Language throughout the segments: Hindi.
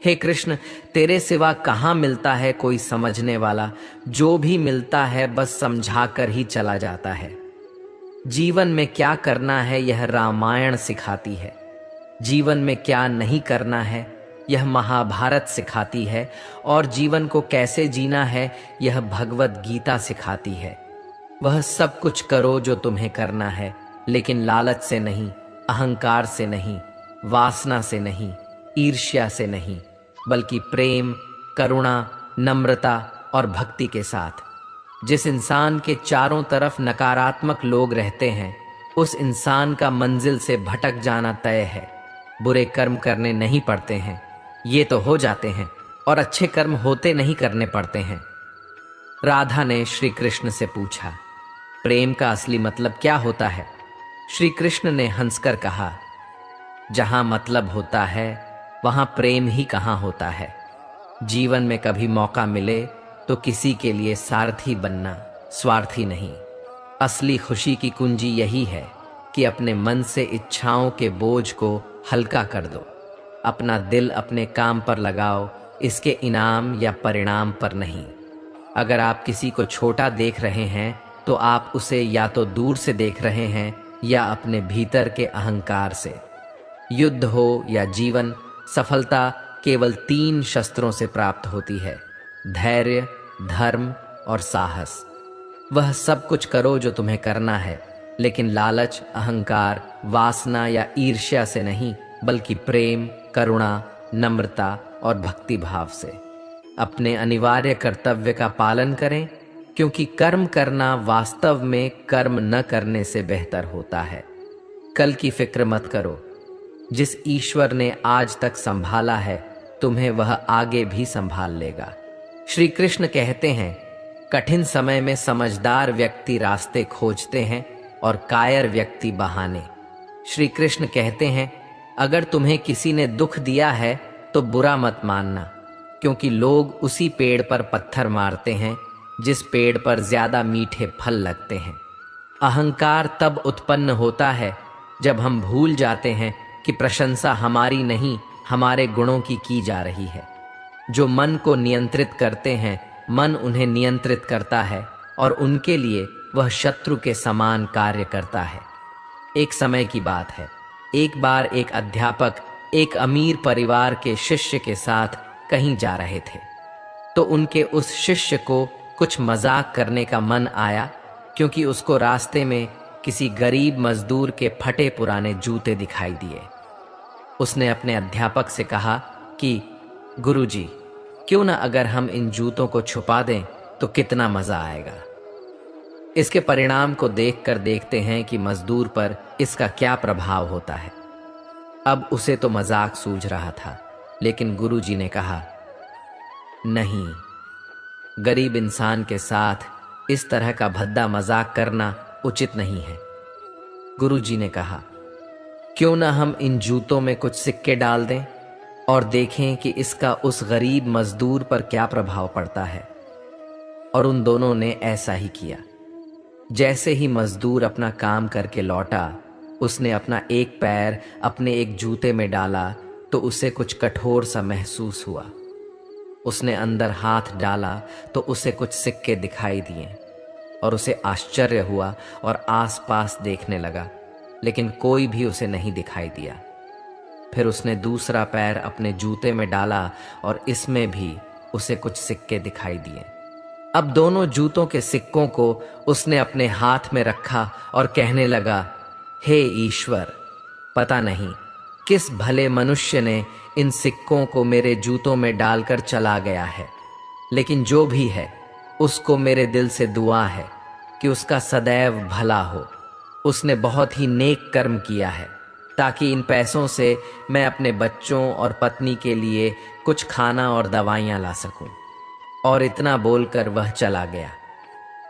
हे कृष्ण, तेरे सिवा कहाँ मिलता है कोई समझने वाला। जो भी मिलता है बस समझा कर ही चला जाता है। जीवन में क्या करना है यह रामायण सिखाती है। जीवन में क्या नहीं करना है यह महाभारत सिखाती है। और जीवन को कैसे जीना है यह भगवत गीता सिखाती है। वह सब कुछ करो जो तुम्हें करना है, लेकिन लालच से नहीं, अहंकार से नहीं, वासना से नहीं, ईर्ष्या से नहीं, बल्कि प्रेम, करुणा, नम्रता और भक्ति के साथ। जिस इंसान के चारों तरफ नकारात्मक लोग रहते हैं, उस इंसान का मंजिल से भटक जाना तय है। बुरे कर्म करने नहीं पड़ते हैं, ये तो हो जाते हैं, और अच्छे कर्म होते नहीं करने पड़ते हैं। राधा ने श्री कृष्ण से पूछा, प्रेम का असली मतलब क्या होता है? श्री कृष्ण ने हंसकर कहा, जहां मतलब होता है वहां प्रेम ही कहां होता है। जीवन में कभी मौका मिले तो किसी के लिए सारथी बनना, स्वार्थी नहीं। असली खुशी की कुंजी यही है कि अपने मन से इच्छाओं के बोझ को हल्का कर दो। अपना दिल अपने काम पर लगाओ, इसके इनाम या परिणाम पर नहीं। अगर आप किसी को छोटा देख रहे हैं तो आप उसे या तो दूर से देख रहे हैं या अपने भीतर के अहंकार से। युद्ध हो या जीवन, सफलता केवल 3 शस्त्रों से प्राप्त होती है: धैर्य, धर्म और साहस। वह सब कुछ करो जो तुम्हें करना है, लेकिन लालच, अहंकार, वासना या ईर्ष्या से नहीं, बल्कि प्रेम, करुणा, नम्रता और भक्ति भाव से। अपने अनिवार्य कर्तव्य का पालन करें, क्योंकि कर्म करना वास्तव में कर्म न करने से बेहतर होता है। कल की फिक्र मत करो। जिस ईश्वर ने आज तक संभाला है, तुम्हें वह आगे भी संभाल लेगा। श्री कृष्ण कहते हैं, कठिन समय में समझदार व्यक्ति रास्ते खोजते हैं और कायर व्यक्ति बहाने। श्री कृष्ण कहते हैं, अगर तुम्हें किसी ने दुख दिया है तो बुरा मत मानना, क्योंकि लोग उसी पेड़ पर पत्थर मारते हैं जिस पेड़ पर ज्यादा मीठे फल लगते हैं। अहंकार तब उत्पन्न होता है जब हम भूल जाते हैं कि प्रशंसा हमारी नहीं, हमारे गुणों की जा रही है। जो मन को नियंत्रित करते हैं, मन उन्हें नियंत्रित करता है और उनके लिए वह शत्रु के समान कार्य करता है। एक समय की बात है, एक बार एक अध्यापक एक अमीर परिवार के शिष्य के साथ कहीं जा रहे थे, तो उनके उस शिष्य को कुछ मजाक करने का मन आया, क्योंकि उसको रास्ते में किसी गरीब मजदूर के फटे पुराने जूते दिखाई दिए। उसने अपने अध्यापक से कहा कि गुरुजी, क्यों ना अगर हम इन जूतों को छुपा दें तो कितना मजा आएगा। इसके परिणाम को देखकर देखते हैं कि मजदूर पर इसका क्या प्रभाव होता है। अब उसे तो मजाक सूझ रहा था, लेकिन गुरुजी ने कहा, नहीं, गरीब इंसान के साथ इस तरह का भद्दा मजाक करना उचित नहीं है। गुरुजी ने कहा, क्यों ना हम इन जूतों में कुछ सिक्के डाल दें और देखें कि इसका उस गरीब मजदूर पर क्या प्रभाव पड़ता है। और उन दोनों ने ऐसा ही किया। जैसे ही मजदूर अपना काम करके लौटा, उसने अपना एक पैर अपने एक जूते में डाला तो उसे कुछ कठोर सा महसूस हुआ। उसने अंदर हाथ डाला तो उसे कुछ सिक्के दिखाई दिए और उसे आश्चर्य हुआ और आसपास देखने लगा, लेकिन कोई भी उसे नहीं दिखाई दिया। फिर उसने दूसरा पैर अपने जूते में डाला और इसमें भी उसे कुछ सिक्के दिखाई दिए। अब दोनों जूतों के सिक्कों को उसने अपने हाथ में रखा और कहने लगा, हे ईश्वर, पता नहीं किस भले मनुष्य ने इन सिक्कों को मेरे जूतों में डालकर चला गया है, लेकिन जो भी है उसको मेरे दिल से दुआ है कि उसका सदैव भला हो। उसने बहुत ही नेक कर्म किया है, ताकि इन पैसों से मैं अपने बच्चों और पत्नी के लिए कुछ खाना और दवाइयाँ ला सकूं। और इतना बोलकर वह चला गया।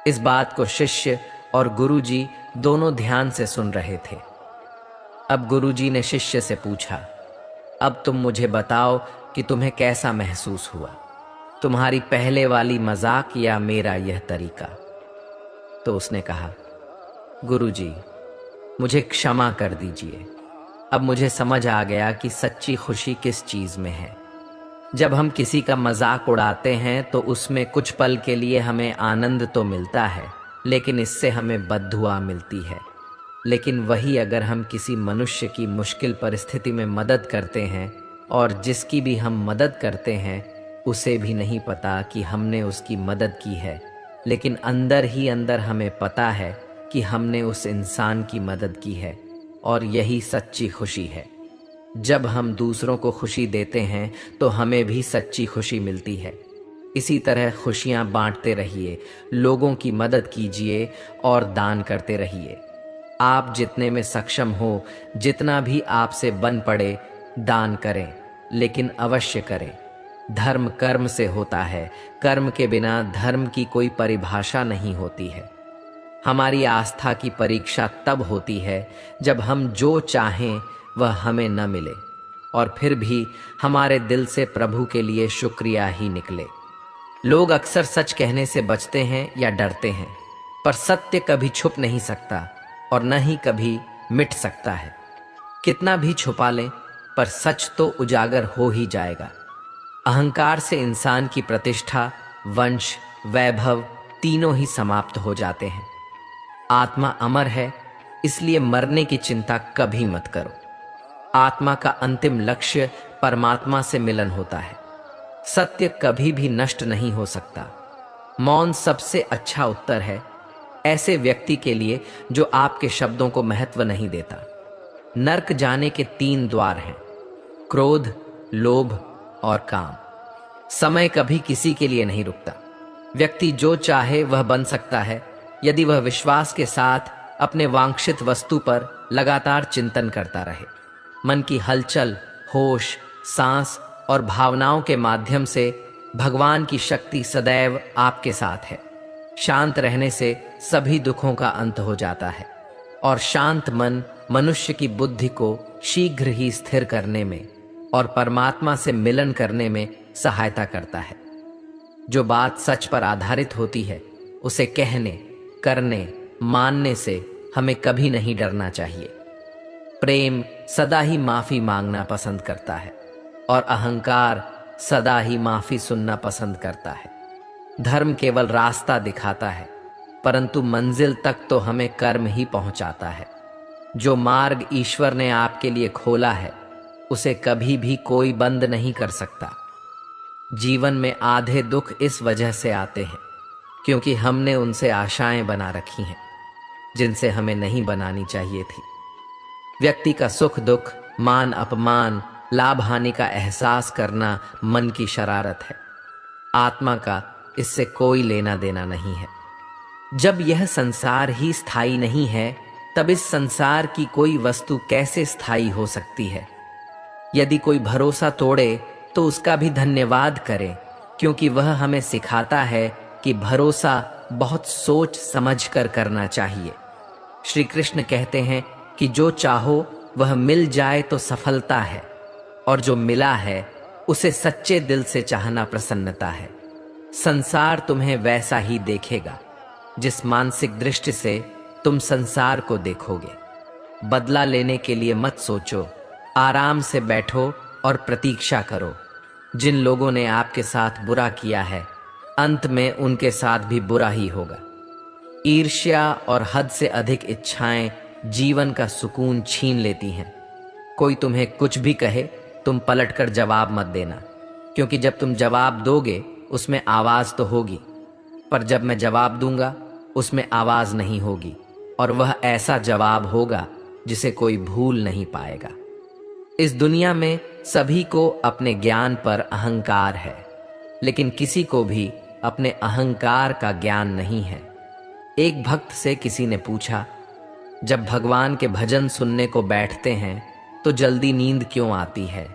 इस बात को शिष्य और गुरुजी दोनों ध्यान से सुन रहे थे। अब गुरुजी ने शिष्य से पूछा, अब तुम मुझे बताओ कि तुम्हें कैसा महसूस हुआ, तुम्हारी पहले वाली मजाक या मेरा यह तरीका। तो उसने कहा, गुरुजी, मुझे क्षमा कर दीजिए। अब मुझे समझ आ गया कि सच्ची खुशी किस चीज में है। जब हम किसी का मजाक उड़ाते हैं तो उसमें कुछ पल के लिए हमें आनंद तो मिलता है, लेकिन इससे हमें बद्दुआ मिलती है। लेकिन वही अगर हम किसी मनुष्य की मुश्किल परिस्थिति में मदद करते हैं और जिसकी भी हम मदद करते हैं उसे भी नहीं पता कि हमने उसकी मदद की है, लेकिन अंदर ही अंदर हमें पता है कि हमने उस इंसान की मदद की है, और यही सच्ची खुशी है। जब हम दूसरों को खुशी देते हैं तो हमें भी सच्ची खुशी मिलती है। इसी तरह खुशियां बांटते रहिए, लोगों की मदद कीजिए और दान करते रहिए। आप जितने में सक्षम हो, जितना भी आपसे बन पड़े, दान करें, लेकिन अवश्य करें। धर्म कर्म से होता है, कर्म के बिना धर्म की कोई परिभाषा नहीं होती है। हमारी आस्था की परीक्षा तब होती है जब हम जो चाहें वह हमें न मिले और फिर भी हमारे दिल से प्रभु के लिए शुक्रिया ही निकले। लोग अक्सर सच कहने से बचते हैं या डरते हैं, पर सत्य कभी छुप नहीं सकता और न ही कभी मिट सकता है। कितना भी छुपा लें पर सच तो उजागर हो ही जाएगा। अहंकार से इंसान की प्रतिष्ठा, वंश, वैभव तीनों ही समाप्त हो जाते हैं। आत्मा अमर है, इसलिए मरने की चिंता कभी मत करो। आत्मा का अंतिम लक्ष्य परमात्मा से मिलन होता है। सत्य कभी भी नष्ट नहीं हो सकता। मौन सबसे अच्छा उत्तर है ऐसे व्यक्ति के लिए जो आपके शब्दों को महत्व नहीं देता। नर्क जाने के 3 द्वार हैं: क्रोध, लोभ और काम। समय कभी किसी के लिए नहीं रुकता। व्यक्ति जो चाहे वह बन सकता है यदि वह विश्वास के साथ अपने वांछित वस्तु पर लगातार चिंतन करता रहे। मन की हलचल, होश, सांस और भावनाओं के माध्यम से भगवान की शक्ति सदैव आपके साथ है। शांत रहने से सभी दुखों का अंत हो जाता है और शांत मन मनुष्य की बुद्धि को शीघ्र ही स्थिर करने में और परमात्मा से मिलन करने में सहायता करता है। जो बात सच पर आधारित होती है उसे कहने, करने, मानने से हमें कभी नहीं डरना चाहिए। प्रेम सदा ही माफी मांगना पसंद करता है और अहंकार सदा ही माफी सुनना पसंद करता है। धर्म केवल रास्ता दिखाता है, परंतु मंजिल तक तो हमें कर्म ही पहुंचाता है। जो मार्ग ईश्वर ने आपके लिए खोला है उसे कभी भी कोई बंद नहीं कर सकता। जीवन में आधे दुख इस वजह से आते हैं क्योंकि हमने उनसे आशाएं बना रखी हैं जिनसे हमें नहीं बनानी चाहिए थी। व्यक्ति का सुख दुख, मान अपमान, लाभ हानि का एहसास करना मन की शरारत है। आत्मा का इससे कोई लेना देना नहीं है। जब यह संसार ही स्थायी नहीं है तब इस संसार की कोई वस्तु कैसे स्थायी हो सकती है। यदि कोई भरोसा तोड़े तो उसका भी धन्यवाद करें, क्योंकि वह हमें सिखाता है कि भरोसा बहुत सोच समझ कर करना चाहिए। श्री कृष्ण कहते हैं कि जो चाहो वह मिल जाए तो सफलता है, और जो मिला है उसे सच्चे दिल से चाहना प्रसन्नता है। संसार तुम्हें वैसा ही देखेगा जिस मानसिक दृष्टि से तुम संसार को देखोगे। बदला लेने के लिए मत सोचो, आराम से बैठो और प्रतीक्षा करो। जिन लोगों ने आपके साथ बुरा किया है अंत में उनके साथ भी बुरा ही होगा। ईर्ष्या और हद से अधिक इच्छाएं जीवन का सुकून छीन लेती हैं। कोई तुम्हें कुछ भी कहे तुम पलटकर जवाब मत देना, क्योंकि जब तुम जवाब दोगे उसमें आवाज तो होगी, पर जब मैं जवाब दूंगा उसमें आवाज नहीं होगी, और वह ऐसा जवाब होगा जिसे कोई भूल नहीं पाएगा। इस दुनिया में सभी को अपने ज्ञान पर अहंकार है, लेकिन किसी को भी अपने अहंकार का ज्ञान नहीं है। एक भक्त से किसी ने पूछा, जब भगवान के भजन सुनने को बैठते हैं तो जल्दी नींद क्यों आती है,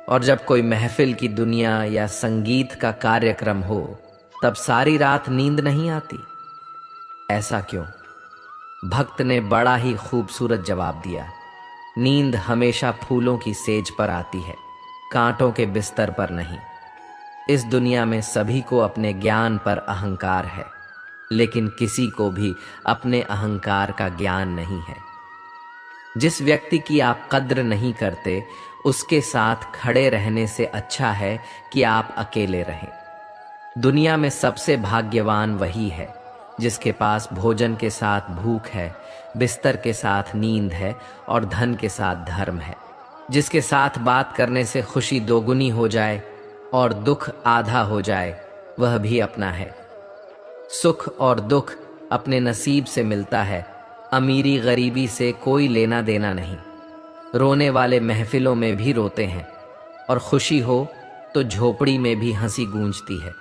और जब कोई महफिल की दुनिया या संगीत का कार्यक्रम हो तब सारी रात नींद नहीं आती, ऐसा क्यों? भक्त ने बड़ा ही खूबसूरत जवाब दिया, नींद हमेशा फूलों की सेज पर आती है, कांटों के बिस्तर पर नहीं। इस दुनिया में सभी को अपने ज्ञान पर अहंकार है, लेकिन किसी को भी अपने अहंकार का ज्ञान नहीं है। जिस व्यक्ति की आप कद्र नहीं करते उसके साथ खड़े रहने से अच्छा है कि आप अकेले रहें। दुनिया में सबसे भाग्यवान वही है जिसके पास भोजन के साथ भूख है, बिस्तर के साथ नींद है और धन के साथ धर्म है। जिसके साथ बात करने से खुशी दोगुनी हो जाए और दुख आधा हो जाए, वह भी अपना है। सुख और दुख अपने नसीब से मिलता है, अमीरी गरीबी से कोई लेना देना नहीं। रोने वाले महफिलों में भी रोते हैं और खुशी हो तो झोपड़ी में भी हंसी गूंजती है।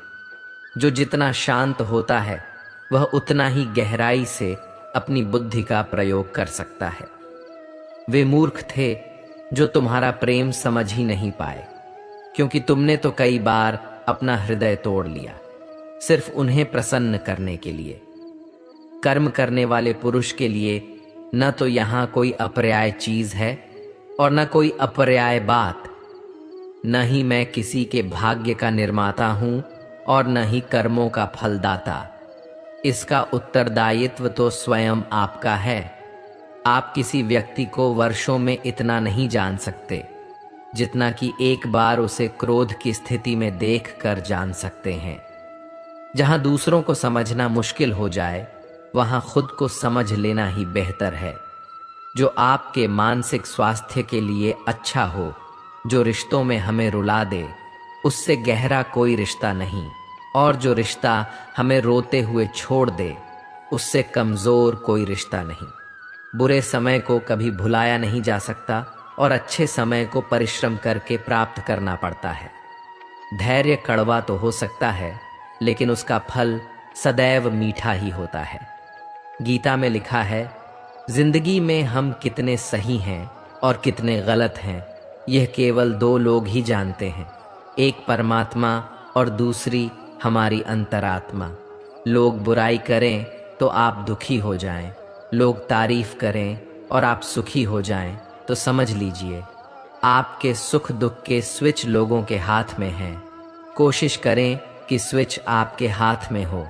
जो जितना शांत होता है वह उतना ही गहराई से अपनी बुद्धि का प्रयोग कर सकता है। वे मूर्ख थे जो तुम्हारा प्रेम समझ ही नहीं पाए, क्योंकि तुमने तो कई बार अपना हृदय तोड़ लिया सिर्फ उन्हें प्रसन्न करने के लिए। कर्म करने वाले पुरुष के लिए न तो यहाँ कोई अपर्याय चीज है और न कोई अपर्याय बात। न ही मैं किसी के भाग्य का निर्माता हूं और न ही कर्मों का फलदाता। इसका उत्तरदायित्व तो स्वयं आपका है। आप किसी व्यक्ति को वर्षों में इतना नहीं जान सकते जितना कि एक बार उसे क्रोध की स्थिति में देख कर जान सकते हैं। जहां दूसरों को समझना मुश्किल हो जाए, वहां खुद को समझ लेना ही बेहतर है। जो आपके मानसिक स्वास्थ्य के लिए अच्छा हो, जो रिश्तों में हमें रुला दे, उससे गहरा कोई रिश्ता नहीं। और जो रिश्ता हमें रोते हुए छोड़ दे, उससे कमजोर कोई रिश्ता नहीं। बुरे समय को कभी भुलाया नहीं जा सकता और अच्छे समय को परिश्रम करके प्राप्त करना पड़ता है। धैर्य कड़वा तो हो सकता है, लेकिन उसका फल सदैव मीठा ही होता है। गीता में लिखा है, जिंदगी में हम कितने सही हैं और कितने गलत हैं, यह केवल दो लोग ही जानते हैं, एक परमात्मा और दूसरी हमारी अंतरात्मा। लोग बुराई करें तो आप दुखी हो जाएं, लोग तारीफ करें और आप सुखी हो जाएं, तो समझ लीजिए आपके सुख दुख के स्विच लोगों के हाथ में हैं। कोशिश करें कि स्विच आपके हाथ में हो।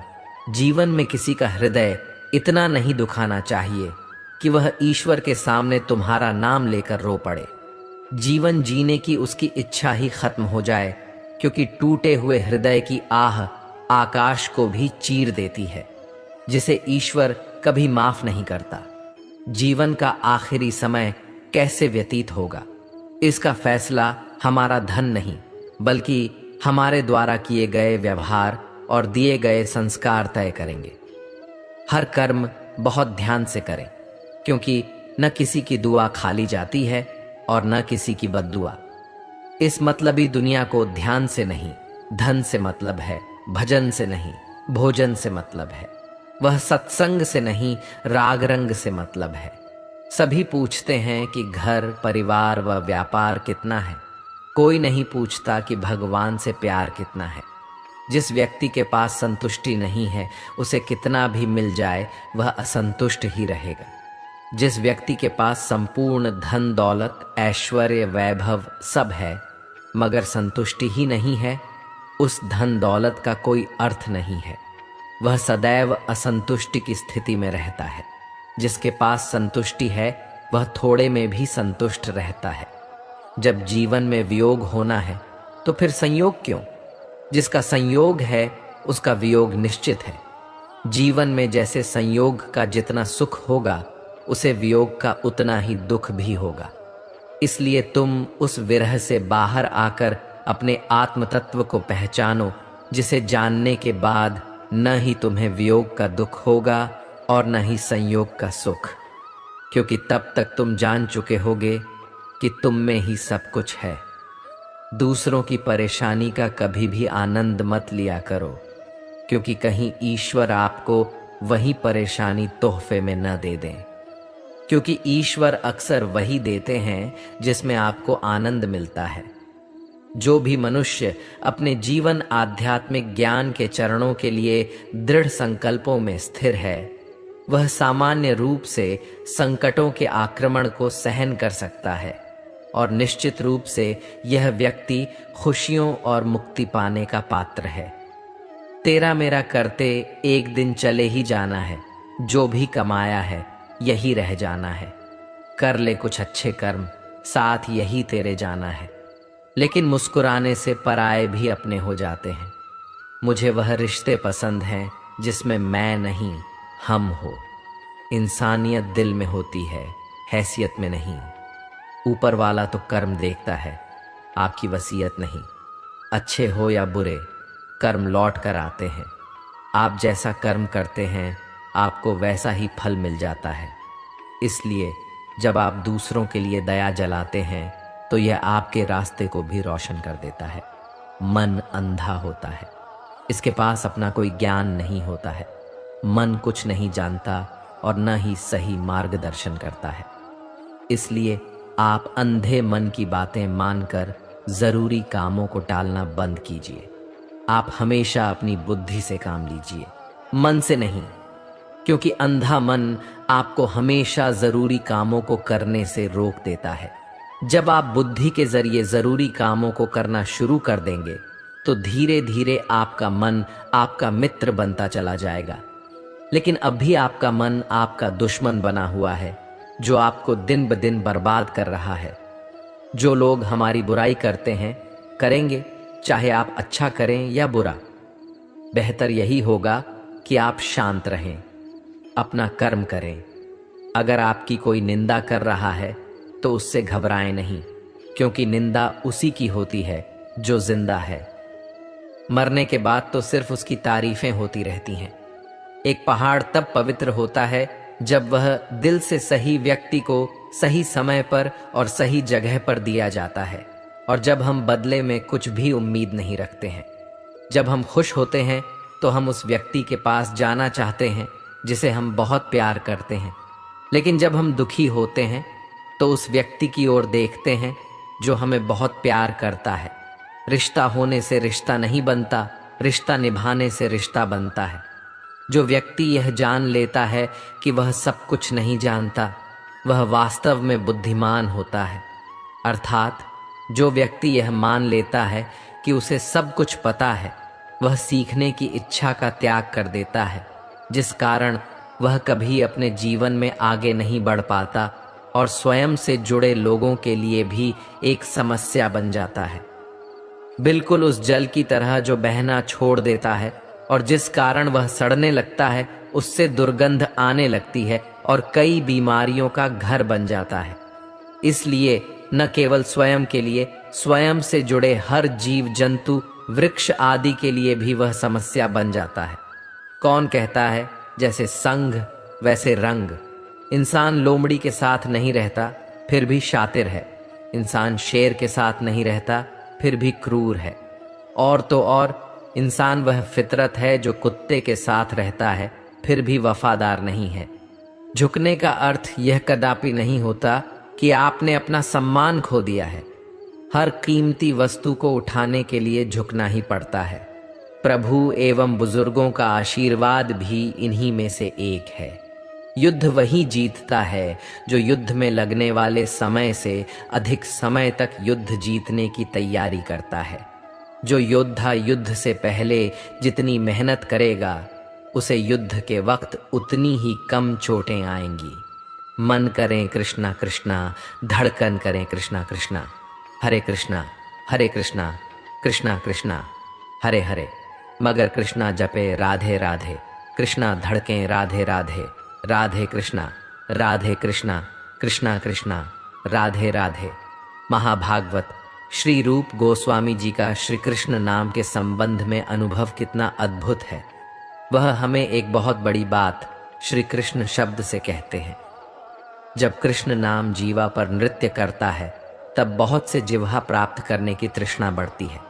जीवन में किसी का हृदय इतना नहीं दुखाना चाहिए कि वह ईश्वर के सामने तुम्हारा नाम लेकर रो पड़े। जीवन जीने की उसकी इच्छा ही खत्म हो जाए, क्योंकि टूटे हुए हृदय की आह आकाश को भी चीर देती है, जिसे ईश्वर कभी माफ नहीं करता। जीवन का आखिरी समय कैसे व्यतीत होगा, इसका फैसला हमारा धन नहीं, बल्कि हमारे द्वारा किए गए व्यवहार और दिए गए संस्कार तय करेंगे। हर कर्म बहुत ध्यान से करें, क्योंकि न किसी की दुआ खाली जाती है और न किसी की बद्दुआ। इस मतलबी दुनिया को ध्यान से नहीं, धन से मतलब है, भजन से नहीं, भोजन से मतलब है। वह सत्संग से नहीं, राग रंग से मतलब है। सभी पूछते हैं कि घर, परिवार व व्यापार कितना है, कोई नहीं पूछता कि भगवान से प्यार कितना है। जिस व्यक्ति के पास संतुष्टि नहीं है, उसे कितना भी मिल जाए वह असंतुष्ट ही रहेगा। जिस व्यक्ति के पास संपूर्ण धन दौलत, ऐश्वर्य, वैभव सब है, मगर संतुष्टि ही नहीं है, उस धन दौलत का कोई अर्थ नहीं है। वह सदैव असंतुष्टि की स्थिति में रहता है। जिसके पास संतुष्टि है, वह थोड़े में भी संतुष्ट रहता है। जब जीवन में वियोग होना है, तो फिर संयोग क्यों? जिसका संयोग है, उसका वियोग निश्चित है। जीवन में जैसे संयोग का जितना सुख होगा, उसे वियोग का उतना ही दुख भी होगा। इसलिए तुम उस विरह से बाहर आकर अपने आत्म तत्व को पहचानो, जिसे जानने के बाद न ही तुम्हें वियोग का दुख होगा और न ही संयोग का सुख, क्योंकि तब तक तुम जान चुके होगे कि तुम में ही सब कुछ है। दूसरों की परेशानी का कभी भी आनंद मत लिया करो, क्योंकि कहीं ईश्वर आपको वही परेशानी तोहफे में न दे दें। क्योंकि ईश्वर अक्सर वही देते हैं जिसमें आपको आनंद मिलता है। जो भी मनुष्य अपने जीवन आध्यात्मिक ज्ञान के चरणों के लिए दृढ़ संकल्पों में स्थिर है, वह सामान्य रूप से संकटों के आक्रमण को सहन कर सकता है और निश्चित रूप से यह व्यक्ति खुशियों और मुक्ति पाने का पात्र है। तेरा मेरा करते एक दिन चले ही जाना है, जो भी कमाया है यही रह जाना है। कर ले कुछ अच्छे कर्म, साथ यही तेरे जाना है। लेकिन मुस्कुराने से पराए भी अपने हो जाते हैं। मुझे वह रिश्ते पसंद हैं जिसमें मैं नहीं हम हो। इंसानियत दिल में होती है, हैसियत में नहीं। ऊपर वाला तो कर्म देखता है, आपकी वसीयत नहीं। अच्छे हो या बुरे, कर्म लौट कर आते हैं। आप जैसा कर्म करते हैं आपको वैसा ही फल मिल जाता है। इसलिए जब आप दूसरों के लिए दया जलाते हैं तो यह आपके रास्ते को भी रोशन कर देता है। मन अंधा होता है, इसके पास अपना कोई ज्ञान नहीं होता है। मन कुछ नहीं जानता और न ही सही मार्गदर्शन करता है। इसलिए आप अंधे मन की बातें मानकर जरूरी कामों को टालना बंद कीजिए। आप हमेशा अपनी बुद्धि से काम लीजिए, मन से नहीं, क्योंकि अंधा मन आपको हमेशा जरूरी कामों को करने से रोक देता है। जब आप बुद्धि के जरिए जरूरी कामों को करना शुरू कर देंगे तो धीरे धीरे आपका मन आपका मित्र बनता चला जाएगा। लेकिन अभी आपका मन आपका दुश्मन बना हुआ है, जो आपको दिन ब दिन बर्बाद कर रहा है। जो लोग हमारी बुराई करते हैं करेंगे, चाहे आप अच्छा करें या बुरा। बेहतर यही होगा कि आप शांत रहें, अपना कर्म करें। अगर आपकी कोई निंदा कर रहा है तो उससे घबराएं नहीं, क्योंकि निंदा उसी की होती है जो जिंदा है। मरने के बाद तो सिर्फ उसकी तारीफें होती रहती हैं। एक पहाड़ तब पवित्र होता है जब वह दिल से सही व्यक्ति को सही समय पर और सही जगह पर दिया जाता है, और जब हम बदले में कुछ भी उम्मीद नहीं रखते हैं। जब हम खुश होते हैं तो हम उस व्यक्ति के पास जाना चाहते हैं जिसे हम बहुत प्यार करते हैं। लेकिन जब हम दुखी होते हैं तो उस व्यक्ति की ओर देखते हैं जो हमें बहुत प्यार करता है। रिश्ता होने से रिश्ता नहीं बनता, रिश्ता निभाने से रिश्ता बनता है। जो व्यक्ति यह जान लेता है कि वह सब कुछ नहीं जानता, वह वास्तव में बुद्धिमान होता है। अर्थात जो व्यक्ति यह मान लेता है कि उसे सब कुछ पता है, वह सीखने की इच्छा का त्याग कर देता है, जिस कारण वह कभी अपने जीवन में आगे नहीं बढ़ पाता और स्वयं से जुड़े लोगों के लिए भी एक समस्या बन जाता है। बिल्कुल उस जल की तरह जो बहना छोड़ देता है और जिस कारण वह सड़ने लगता है, उससे दुर्गंध आने लगती है और कई बीमारियों का घर बन जाता है। इसलिए न केवल स्वयं के लिए, स्वयं से जुड़े हर जीव जंतु वृक्ष आदि के लिए भी वह समस्या बन जाता है। कौन कहता है जैसे संग वैसे रंग। इंसान लोमड़ी के साथ नहीं रहता फिर भी शातिर है। इंसान शेर के साथ नहीं रहता फिर भी क्रूर है। और तो और इंसान वह फितरत है जो कुत्ते के साथ रहता है फिर भी वफादार नहीं है। झुकने का अर्थ यह कदापि नहीं होता कि आपने अपना सम्मान खो दिया है। हर कीमती वस्तु को उठाने के लिए झुकना ही पड़ता है। प्रभु एवं बुजुर्गों का आशीर्वाद भी इन्हीं में से एक है। युद्ध वही जीतता है जो युद्ध में लगने वाले समय से अधिक समय तक युद्ध जीतने की तैयारी करता है। जो योद्धा युद्ध से पहले जितनी मेहनत करेगा, उसे युद्ध के वक्त उतनी ही कम चोटें आएंगी। मन करें कृष्णा कृष्णा, धड़कन करें कृष्णा कृष्णा। हरे कृष्णा कृष्णा कृष्णा हरे हरे। मगर कृष्णा जपे राधे राधे, कृष्णा धड़कें राधे राधे। राधे कृष्णा कृष्णा कृष्णा राधे राधे। महाभागवत श्री रूप गोस्वामी जी का श्री कृष्ण नाम के संबंध में अनुभव कितना अद्भुत है। वह हमें एक बहुत बड़ी बात श्री कृष्ण शब्द से कहते हैं। जब कृष्ण नाम जीवा पर नृत्य करता है तब बहुत से जिह्वा प्राप्त करने की तृष्णा बढ़ती है।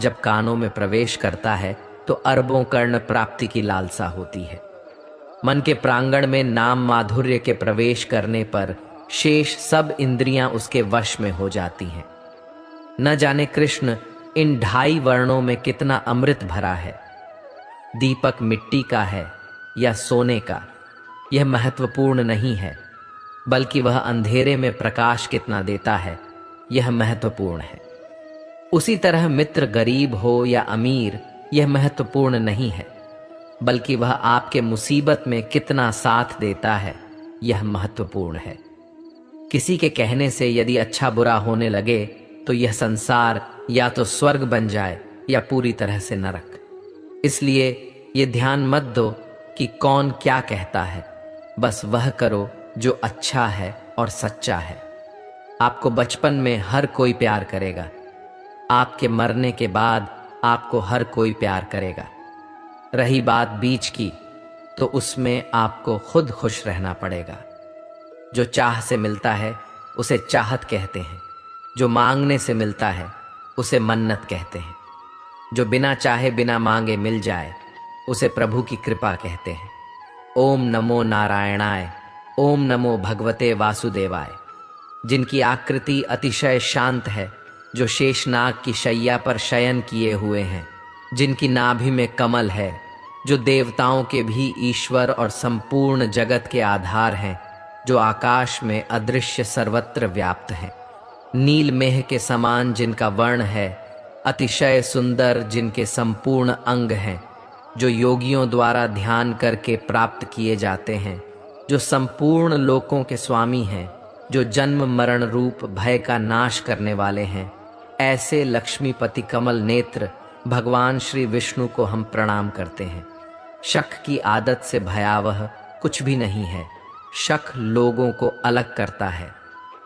जब कानों में प्रवेश करता है तो अरबों कर्ण प्राप्ति की लालसा होती है। मन के प्रांगण में नाम माधुर्य के प्रवेश करने पर शेष सब इंद्रियां उसके वश में हो जाती हैं। न जाने कृष्ण इन 2.5 वर्णों में कितना अमृत भरा है। दीपक मिट्टी का है या सोने का, यह महत्वपूर्ण नहीं है, बल्कि वह अंधेरे में प्रकाश कितना देता है, यह महत्वपूर्ण है। उसी तरह मित्र गरीब हो या अमीर, यह महत्वपूर्ण नहीं है, बल्कि वह आपके मुसीबत में कितना साथ देता है, यह महत्वपूर्ण है। किसी के कहने से यदि अच्छा बुरा होने लगे तो यह संसार या तो स्वर्ग बन जाए या पूरी तरह से नरक। इसलिए ये ध्यान मत दो कि कौन क्या कहता है, बस वह करो जो अच्छा है और सच्चा है। आपको बचपन में हर कोई प्यार करेगा, आपके मरने के बाद आपको हर कोई प्यार करेगा। रही बात बीच की, तो उसमें आपको खुद खुश रहना पड़ेगा। जो चाह से मिलता है उसे चाहत कहते हैं, जो मांगने से मिलता है उसे मन्नत कहते हैं, जो बिना चाहे बिना मांगे मिल जाए उसे प्रभु की कृपा कहते हैं। ओम नमो नारायणाय, ओम नमो भगवते वासुदेवाय। जिनकी आकृति अतिशय शांत है, जो शेषनाग की शैया पर शयन किए हुए हैं, जिनकी नाभि में कमल है, जो देवताओं के भी ईश्वर और संपूर्ण जगत के आधार हैं, जो आकाश में अदृश्य सर्वत्र व्याप्त हैं, नील मेह के समान जिनका वर्ण है, अतिशय सुंदर जिनके संपूर्ण अंग हैं, जो योगियों द्वारा ध्यान करके प्राप्त किए जाते हैं, जो संपूर्ण लोकों के स्वामी हैं, जो जन्म मरण रूप भय का नाश करने वाले हैं, ऐसे लक्ष्मीपति कमल नेत्र भगवान श्री विष्णु को हम प्रणाम करते हैं। शक की आदत से भयावह कुछ भी नहीं है। शक लोगों को अलग करता है।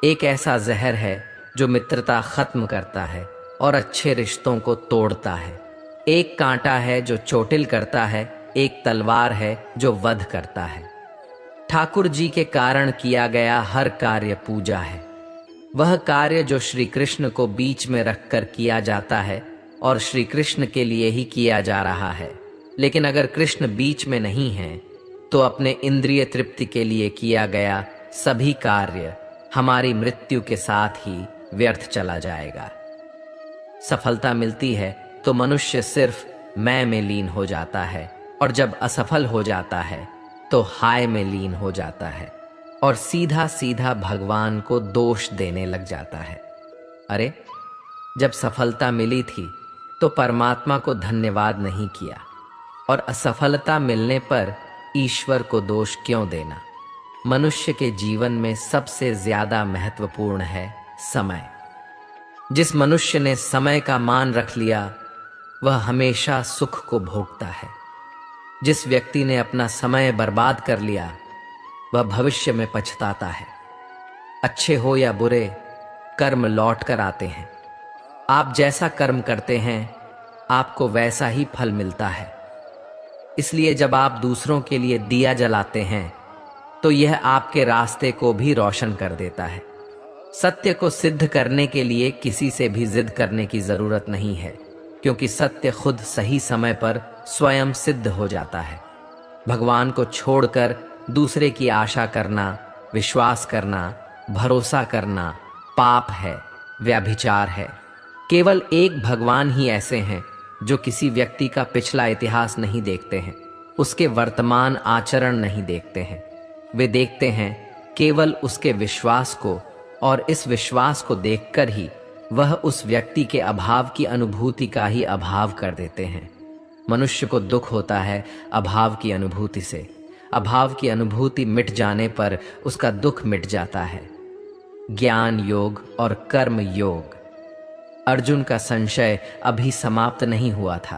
एक ऐसा जहर है जो मित्रता खत्म करता है और अच्छे रिश्तों को तोड़ता है। एक कांटा है जो चोटिल करता है, एक तलवार है जो वध करता है। ठाकुर जी के कारण किया गया हर कार्य पूजा है। वह कार्य जो श्री कृष्ण को बीच में रखकर किया जाता है और श्री कृष्ण के लिए ही किया जा रहा है। लेकिन अगर कृष्ण बीच में नहीं है तो अपने इंद्रिय तृप्ति के लिए किया गया सभी कार्य हमारी मृत्यु के साथ ही व्यर्थ चला जाएगा। सफलता मिलती है तो मनुष्य सिर्फ मैं में लीन हो जाता है, और जब असफल हो जाता है तो हाय में लीन हो जाता है और सीधा सीधा भगवान को दोष देने लग जाता है। अरे, जब सफलता मिली थी तो परमात्मा को धन्यवाद नहीं किया, और असफलता मिलने पर ईश्वर को दोष क्यों देना। मनुष्य के जीवन में सबसे ज्यादा महत्वपूर्ण है समय। जिस मनुष्य ने समय का मान रख लिया वह हमेशा सुख को भोगता है। जिस व्यक्ति ने अपना समय बर्बाद कर लिया वह भविष्य में पछताता है। अच्छे हो या बुरे, कर्म लौट कर आते हैं। आप जैसा कर्म करते हैं आपको वैसा ही फल मिलता है। इसलिए जब आप दूसरों के लिए दिया जलाते हैं तो यह आपके रास्ते को भी रोशन कर देता है। सत्य को सिद्ध करने के लिए किसी से भी जिद करने की जरूरत नहीं है, क्योंकि सत्य खुद सही समय पर स्वयं सिद्ध हो जाता है। भगवान को छोड़कर दूसरे की आशा करना, विश्वास करना, भरोसा करना पाप है, व्यभिचार है। केवल एक भगवान ही ऐसे हैं जो किसी व्यक्ति का पिछला इतिहास नहीं देखते हैं, उसके वर्तमान आचरण नहीं देखते हैं। वे देखते हैं केवल उसके विश्वास को, और इस विश्वास को देखकर ही वह उस व्यक्ति के अभाव की अनुभूति का ही अभाव कर देते हैं। मनुष्य को दुख होता है अभाव की अनुभूति से। अभाव की अनुभूति मिट जाने पर उसका दुख मिट जाता है। ज्ञान योग और कर्म योग। अर्जुन का संशय अभी समाप्त नहीं हुआ था।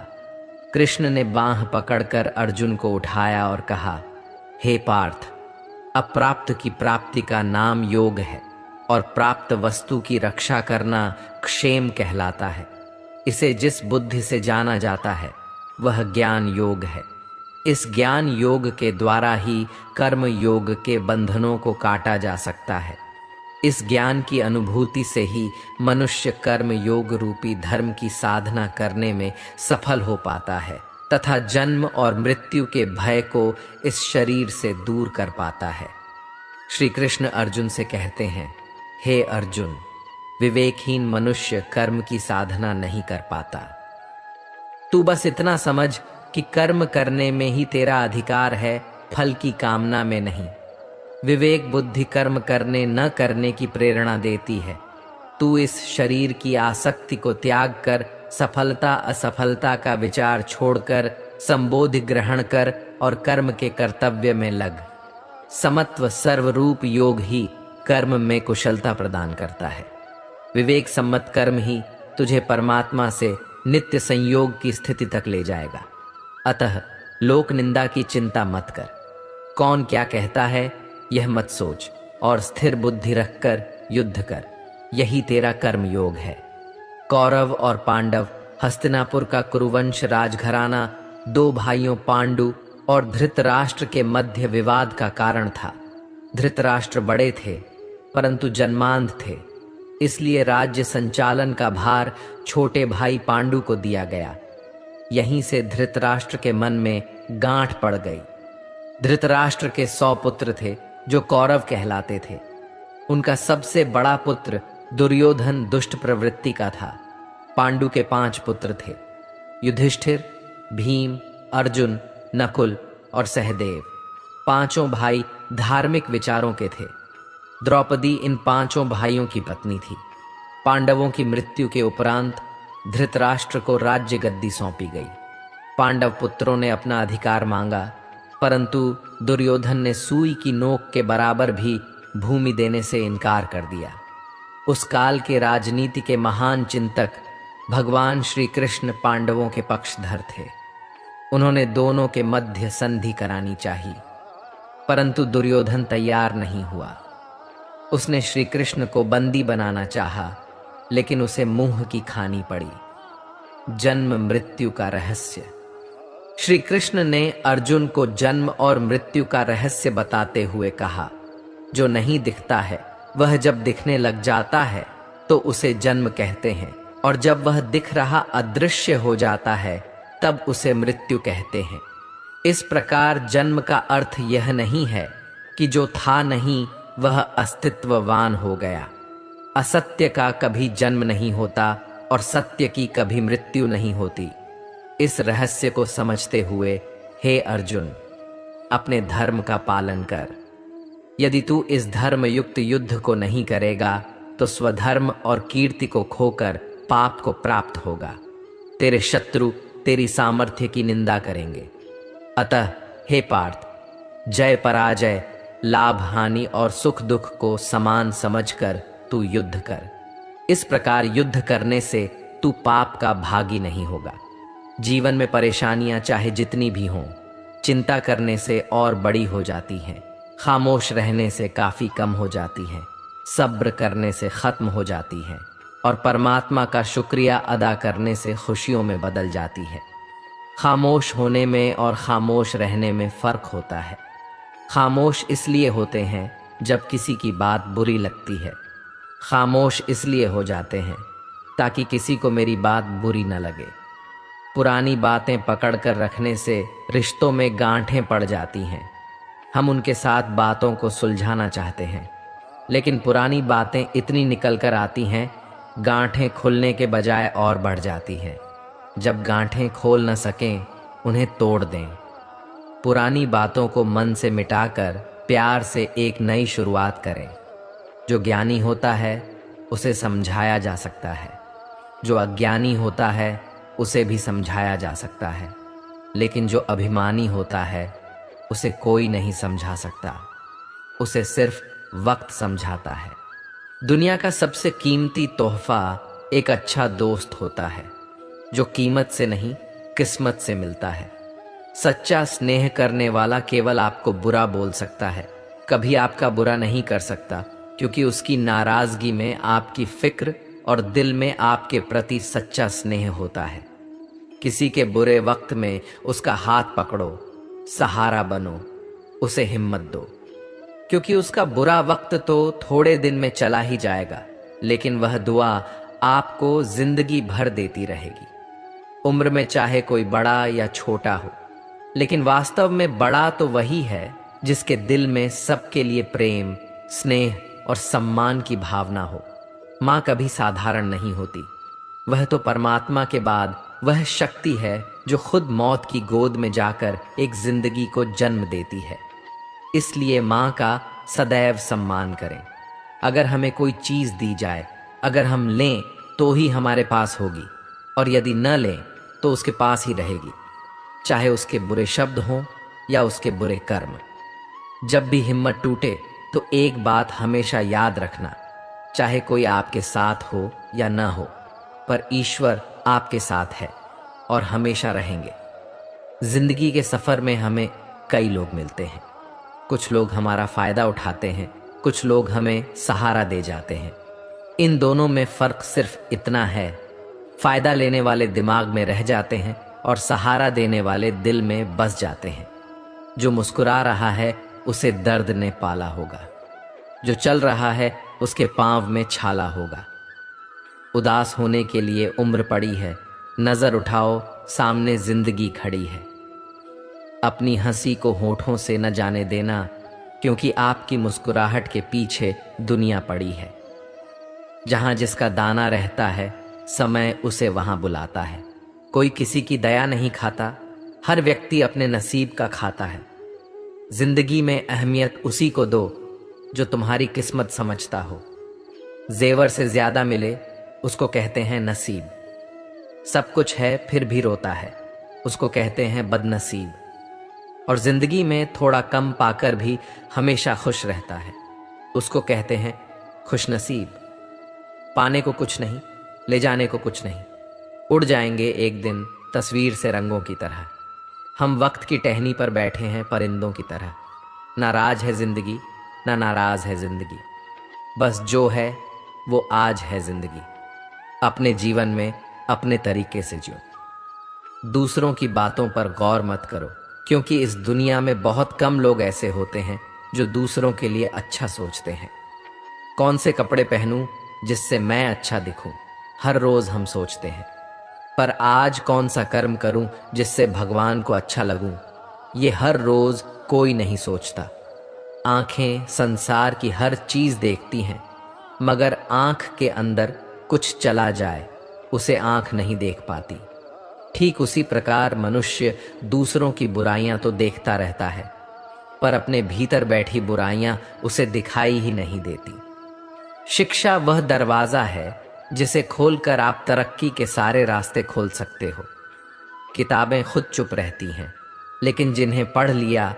कृष्ण ने बांह पकड़कर अर्जुन को उठाया और कहा, हे पार्थ, अप्राप्त की प्राप्ति का नाम योग है और प्राप्त वस्तु की रक्षा करना क्षेम कहलाता है। इसे जिस बुद्धि से जाना जाता है वह ज्ञान योग है। इस ज्ञान योग के द्वारा ही कर्म योग के बंधनों को काटा जा सकता है। इस ज्ञान की अनुभूति से ही मनुष्य कर्म योग रूपी धर्म की साधना करने में सफल हो पाता है तथा जन्म और मृत्यु के भय को इस शरीर से दूर कर पाता है। श्री कृष्ण अर्जुन से कहते हैं, हे अर्जुन, विवेकहीन मनुष्य कर्म की साधना नहीं कर पाता। तू बस इतना समझ कि कर्म करने में ही तेरा अधिकार है, फल की कामना में नहीं। विवेक बुद्धि कर्म करने न करने की प्रेरणा देती है। तू इस शरीर की आसक्ति को त्याग कर सफलता असफलता का विचार छोड़कर संबोधि ग्रहण कर और कर्म के कर्तव्य में लग। समत्व सर्वरूप योग ही कर्म में कुशलता प्रदान करता है। विवेक सम्मत कर्म ही तुझे परमात्मा से नित्य संयोग की स्थिति तक ले जाएगा। अतः लोक निंदा की चिंता मत कर। कौन क्या कहता है यह मत सोच, और स्थिर बुद्धि रखकर युद्ध कर। यही तेरा कर्म योग है। कौरव और पांडव हस्तिनापुर का कुरुवंश राजघराना दो भाइयों पांडु और धृतराष्ट्र के मध्य विवाद का कारण था। धृतराष्ट्र बड़े थे परंतु जन्मांध थे, इसलिए राज्य संचालन का भार छोटे भाई पांडु को दिया गया। यहीं से धृतराष्ट्र के मन में गांठ पड़ गई। धृतराष्ट्र के 100 पुत्र थे जो कौरव कहलाते थे। उनका सबसे बड़ा पुत्र दुर्योधन दुष्ट प्रवृत्ति का था। पांडु के 5 पुत्र थे, युधिष्ठिर, भीम, अर्जुन, नकुल और सहदेव। पांचों भाई धार्मिक विचारों के थे। द्रौपदी इन पांचों भाइयों की पत्नी थी। पांडवों की मृत्यु के उपरांत धृतराष्ट्र को राज्य गद्दी सौंपी गई। पांडव पुत्रों ने अपना अधिकार मांगा, परंतु दुर्योधन ने सुई की नोक के बराबर भी भूमि देने से इनकार कर दिया। उस काल के राजनीति के महान चिंतक भगवान श्री कृष्ण पांडवों के पक्षधर थे। उन्होंने दोनों के मध्य संधि करानी चाहिए, परंतु दुर्योधन तैयार नहीं हुआ। उसने श्री कृष्ण को बंदी बनाना चाहा, लेकिन उसे मुंह की खानी पड़ी। जन्म मृत्यु का रहस्य। श्री कृष्ण ने अर्जुन को जन्म और मृत्यु का रहस्य बताते हुए कहा, जो नहीं दिखता है वह जब दिखने लग जाता है तो उसे जन्म कहते हैं, और जब वह दिख रहा अदृश्य हो जाता है तब उसे मृत्यु कहते हैं। इस प्रकार जन्म का अर्थ यह नहीं है कि जो था नहीं वह अस्तित्ववान हो गया। असत्य का कभी जन्म नहीं होता और सत्य की कभी मृत्यु नहीं होती। इस रहस्य को समझते हुए हे अर्जुन, अपने धर्म का पालन कर। यदि तू इस धर्म युक्त युद्ध को नहीं करेगा तो स्वधर्म और कीर्ति को खोकर पाप को प्राप्त होगा। तेरे शत्रु तेरी सामर्थ्य की निंदा करेंगे। अतः हे पार्थ, जय पराजय, लाभ हानि और सुख दुख को समान समझकर तू युद्ध कर। इस प्रकार युद्ध करने से तू पाप का भागी नहीं होगा। जीवन में परेशानियां चाहे जितनी भी हों, चिंता करने से और बड़ी हो जाती हैं। खामोश रहने से काफी कम हो जाती हैं। सब्र करने से खत्म हो जाती हैं और परमात्मा का शुक्रिया अदा करने से खुशियों में बदल जाती है। खामोश होने में और खामोश रहने में फर्क होता है। खामोश इसलिए होते हैं जब किसी की बात बुरी लगती है। खामोश इसलिए हो जाते हैं ताकि किसी को मेरी बात बुरी न लगे। पुरानी बातें पकड़कर रखने से रिश्तों में गांठें पड़ जाती हैं। हम उनके साथ बातों को सुलझाना चाहते हैं, लेकिन पुरानी बातें इतनी निकल कर आती हैं, गांठें खुलने के बजाय और बढ़ जाती हैं। जब गांठें खोल न सकें, उन्हें तोड़ दें। पुरानी बातों को मन से मिटाकर प्यार से एक नई शुरुआत करें। जो ज्ञानी होता है उसे समझाया जा सकता है, जो अज्ञानी होता है उसे भी समझाया जा सकता है, लेकिन जो अभिमानी होता है उसे कोई नहीं समझा सकता। उसे सिर्फ वक्त समझाता है। दुनिया का सबसे कीमती तोहफा एक अच्छा दोस्त होता है, जो कीमत से नहीं किस्मत से मिलता है। सच्चा स्नेह करने वाला केवल आपको बुरा बोल सकता है, कभी आपका बुरा नहीं कर सकता, क्योंकि उसकी नाराजगी में आपकी फिक्र और दिल में आपके प्रति सच्चा स्नेह होता है। किसी के बुरे वक्त में उसका हाथ पकड़ो, सहारा बनो, उसे हिम्मत दो, क्योंकि उसका बुरा वक्त तो थोड़े दिन में चला ही जाएगा, लेकिन वह दुआ आपको जिंदगी भर देती रहेगी। उम्र में चाहे कोई बड़ा या छोटा हो, लेकिन वास्तव में बड़ा तो वही है जिसके दिल में सबके लिए प्रेम, स्नेह और सम्मान की भावना हो। माँ कभी साधारण नहीं होती। वह तो परमात्मा के बाद वह शक्ति है जो खुद मौत की गोद में जाकर एक जिंदगी को जन्म देती है। इसलिए माँ का सदैव सम्मान करें। अगर हमें कोई चीज दी जाए, अगर हम लें तो ही हमारे पास होगी, और यदि न लें तो उसके पास ही रहेगी, चाहे उसके बुरे शब्द हों या उसके बुरे कर्म। जब भी हिम्मत टूटे तो एक बात हमेशा याद रखना, चाहे कोई आपके साथ हो या न हो, पर ईश्वर आपके साथ है और हमेशा रहेंगे। जिंदगी के सफर में हमें कई लोग मिलते हैं। कुछ लोग हमारा फायदा उठाते हैं, कुछ लोग हमें सहारा दे जाते हैं। इन दोनों में फर्क सिर्फ इतना है, फायदा लेने वाले दिमाग में रह जाते हैं और सहारा देने वाले दिल में बस जाते हैं। जो मुस्कुरा रहा है उसे दर्द ने पाला होगा, जो चल रहा है उसके पांव में छाला होगा। उदास होने के लिए उम्र पड़ी है, नजर उठाओ सामने जिंदगी खड़ी है। अपनी हंसी को होठों से न जाने देना, क्योंकि आपकी मुस्कुराहट के पीछे दुनिया पड़ी है। जहां जिसका दाना रहता है, समय उसे वहां बुलाता है। कोई किसी की दया नहीं खाता, हर व्यक्ति अपने नसीब का खाता है। जिंदगी में अहमियत उसी को दो जो तुम्हारी किस्मत समझता हो। जेवर से ज्यादा मिले उसको कहते हैं नसीब। सब कुछ है फिर भी रोता है, उसको कहते हैं बदनसीब। और जिंदगी में थोड़ा कम पाकर भी हमेशा खुश रहता है, उसको कहते हैं खुशनसीब। पाने को कुछ नहीं, ले जाने को कुछ नहीं, उड़ जाएंगे एक दिन तस्वीर से रंगों की तरह। हम वक्त की टहनी पर बैठे हैं परिंदों की तरह। नाराज है जिंदगी, ना नाराज है जिंदगी, बस जो है वो आज है जिंदगी। अपने जीवन में अपने तरीके से जियो। दूसरों की बातों पर गौर मत करो, क्योंकि इस दुनिया में बहुत कम लोग ऐसे होते हैं जो दूसरों के लिए अच्छा सोचते हैं। कौन से कपड़े पहनूं जिससे मैं अच्छा दिखूं, हर रोज हम सोचते हैं। पर आज कौन सा कर्म करूं जिससे भगवान को अच्छा लगूं, ये हर रोज कोई नहीं सोचता। आंखें संसार की हर चीज देखती हैं, मगर आंख के अंदर कुछ चला जाए उसे आंख नहीं देख पाती। ठीक उसी प्रकार मनुष्य दूसरों की बुराइयां तो देखता रहता है, पर अपने भीतर बैठी बुराइयां उसे दिखाई ही नहीं देती। शिक्षा वह दरवाजा है जिसे खोलकर आप तरक्की के सारे रास्ते खोल सकते हो। किताबें खुद चुप रहती हैं, लेकिन जिन्हें पढ़ लिया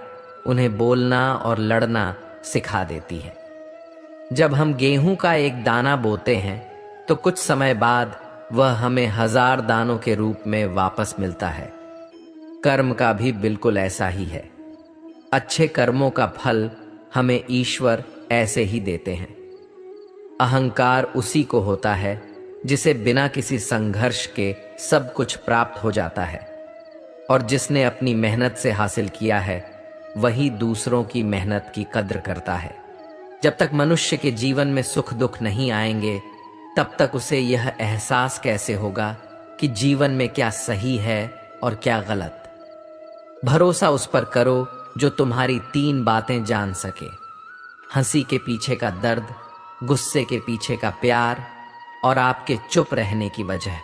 उन्हें बोलना और लड़ना सिखा देती है। जब हम गेहूं का एक दाना बोते हैं तो कुछ समय बाद वह हमें 1000 दानों के रूप में वापस मिलता है। कर्म का भी बिल्कुल ऐसा ही है। अच्छे कर्मों का फल हमें ईश्वर ऐसे ही देते हैं। अहंकार उसी को होता है जिसे बिना किसी संघर्ष के सब कुछ प्राप्त हो जाता है, और जिसने अपनी मेहनत से हासिल किया है वही दूसरों की मेहनत की कद्र करता है। जब तक मनुष्य के जीवन में सुख दुख नहीं आएंगे, तब तक उसे यह एहसास कैसे होगा कि जीवन में क्या सही है और क्या गलत। भरोसा उस पर करो जो तुम्हारी 3 बातें जान सके: हंसी के पीछे का दर्द, गुस्से के पीछे का प्यार और आपके चुप रहने की वजह।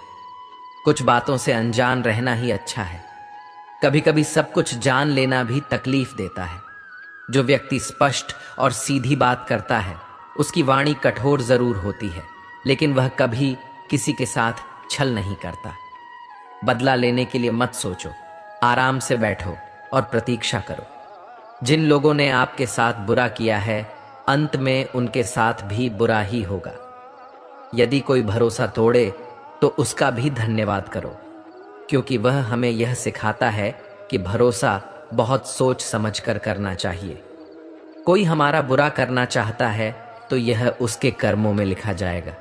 कुछ बातों से अनजान रहना ही अच्छा है। कभी कभी सब कुछ जान लेना भी तकलीफ देता है। जो व्यक्ति स्पष्ट और सीधी बात करता है उसकी वाणी कठोर जरूर होती है, लेकिन वह कभी किसी के साथ छल नहीं करता। बदला लेने के लिए मत सोचो, आराम से बैठो और प्रतीक्षा करो। जिन लोगों ने आपके साथ बुरा किया है, अंत में उनके साथ भी बुरा ही होगा। यदि कोई भरोसा तोड़े तो उसका भी धन्यवाद करो, क्योंकि वह हमें यह सिखाता है कि भरोसा बहुत सोच समझकर करना चाहिए। कोई हमारा बुरा करना चाहता है तो यह उसके कर्मों में लिखा जाएगा।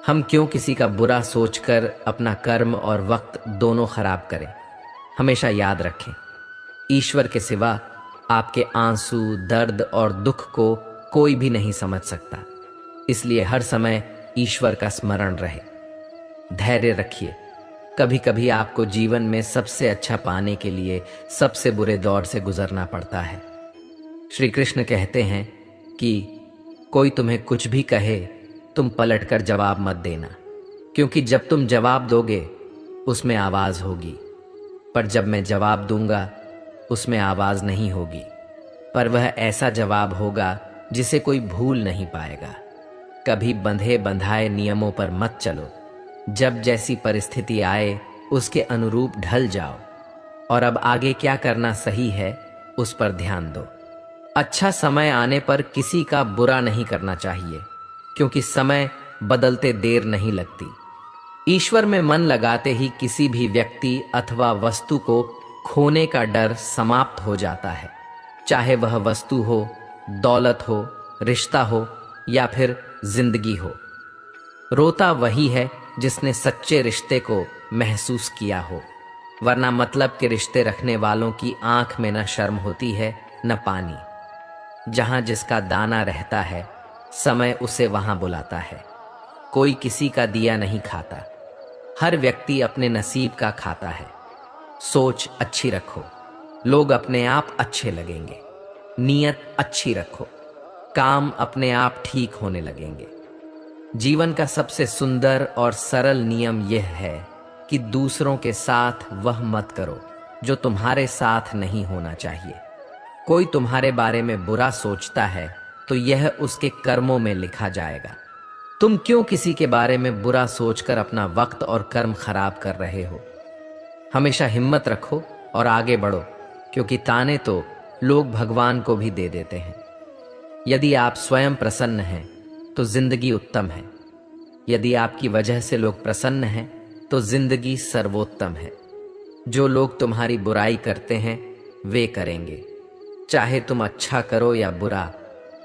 हम क्यों किसी का बुरा सोचकर अपना कर्म और वक्त दोनों खराब करें। हमेशा याद रखें, ईश्वर के सिवा आपके आंसू, दर्द और दुख को कोई भी नहीं समझ सकता। इसलिए हर समय ईश्वर का स्मरण रहे। धैर्य रखिए। कभी कभी आपको जीवन में सबसे अच्छा पाने के लिए सबसे बुरे दौर से गुजरना पड़ता है। श्री कृष्ण कहते हैं कि कोई तुम्हें कुछ भी कहे, तुम पलटकर जवाब मत देना, क्योंकि जब तुम जवाब दोगे उसमें आवाज होगी, पर जब मैं जवाब दूंगा उसमें आवाज नहीं होगी, पर वह ऐसा जवाब होगा जिसे कोई भूल नहीं पाएगा। कभी बंधे बंधाए नियमों पर मत चलो। जब जैसी परिस्थिति आए उसके अनुरूप ढल जाओ, और अब आगे क्या करना सही है उस पर ध्यान दो। अच्छा समय आने पर किसी का बुरा नहीं करना चाहिए, क्योंकि समय बदलते देर नहीं लगती। ईश्वर में मन लगाते ही किसी भी व्यक्ति अथवा वस्तु को खोने का डर समाप्त हो जाता है, चाहे वह वस्तु हो, दौलत हो, रिश्ता हो या फिर जिंदगी हो। रोता वही है जिसने सच्चे रिश्ते को महसूस किया हो, वरना मतलब के रिश्ते रखने वालों की आंख में न शर्म होती है न पानी। जहां जिसका दाना रहता है, समय उसे वहां बुलाता है। कोई किसी का दिया नहीं खाता, हर व्यक्ति अपने नसीब का खाता है। सोच अच्छी रखो, लोग अपने आप अच्छे लगेंगे। नीयत अच्छी रखो, काम अपने आप ठीक होने लगेंगे। जीवन का सबसे सुंदर और सरल नियम यह है कि दूसरों के साथ वह मत करो जो तुम्हारे साथ नहीं होना चाहिए। कोई तुम्हारे बारे में बुरा सोचता है तो यह उसके कर्मों में लिखा जाएगा। तुम क्यों किसी के बारे में बुरा सोचकर अपना वक्त और कर्म खराब कर रहे हो? हमेशा हिम्मत रखो और आगे बढ़ो, क्योंकि ताने तो लोग भगवान को भी दे देते हैं। यदि आप स्वयं प्रसन्न हैं तो जिंदगी उत्तम है। यदि आपकी वजह से लोग प्रसन्न हैं तो जिंदगी सर्वोत्तम है। जो लोग तुम्हारी बुराई करते हैं वे करेंगे, चाहे तुम अच्छा करो या बुरा।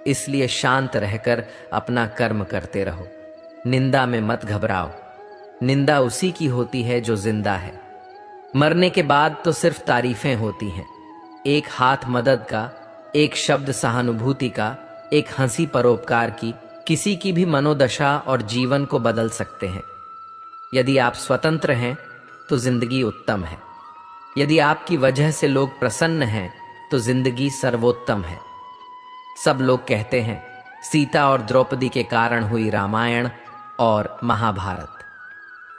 इसलिए शांत रहकर अपना कर्म करते रहो। निंदा में मत घबराओ, निंदा उसी की होती है जो जिंदा है। मरने के बाद तो सिर्फ तारीफें होती हैं। एक हाथ मदद का, एक शब्द सहानुभूति का, एक हंसी परोपकार की, किसी की भी मनोदशा और जीवन को बदल सकते हैं। यदि आप स्वतंत्र हैं तो जिंदगी उत्तम है। यदि आपकी वजह से लोग प्रसन्न हैं तो जिंदगी सर्वोत्तम है। सब लोग कहते हैं सीता और द्रौपदी के कारण हुई रामायण और महाभारत।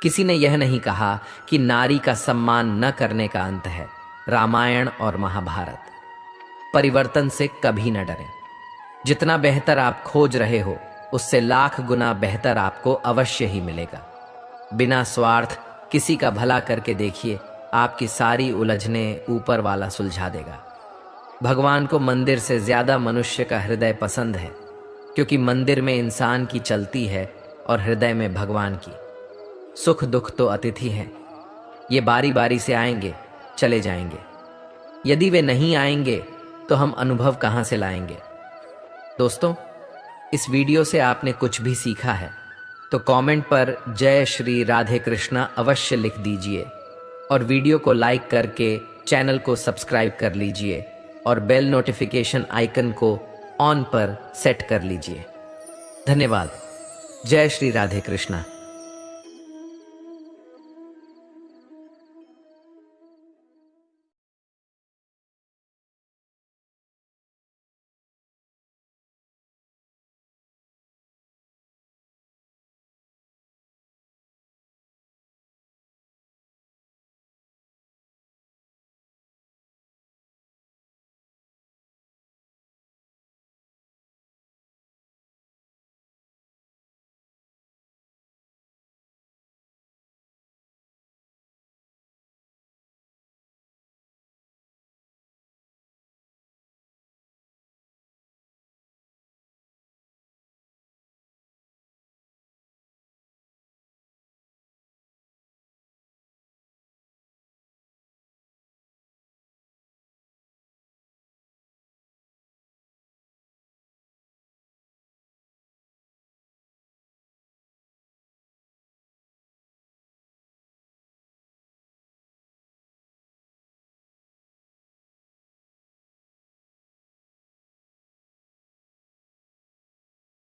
किसी ने यह नहीं कहा कि नारी का सम्मान न करने का अंत है रामायण और महाभारत। परिवर्तन से कभी न डरें। जितना बेहतर आप खोज रहे हो उससे लाख गुना बेहतर आपको अवश्य ही मिलेगा। बिना स्वार्थ किसी का भला करके देखिए, आपकी सारी उलझनें ऊपर वाला सुलझा देगा। भगवान को मंदिर से ज्यादा मनुष्य का हृदय पसंद है, क्योंकि मंदिर में इंसान की चलती है और हृदय में भगवान की। सुख दुख तो अतिथि हैं, ये बारी बारी से आएंगे चले जाएंगे। यदि वे नहीं आएंगे तो हम अनुभव कहां से लाएंगे? दोस्तों, इस वीडियो से आपने कुछ भी सीखा है तो कमेंट पर जय श्री राधे कृष्णा अवश्य लिख दीजिए और वीडियो को लाइक करके चैनल को सब्सक्राइब कर लीजिए और बेल नोटिफिकेशन आइकन को ऑन पर सेट कर लीजिए। धन्यवाद। जय श्री राधे कृष्णा।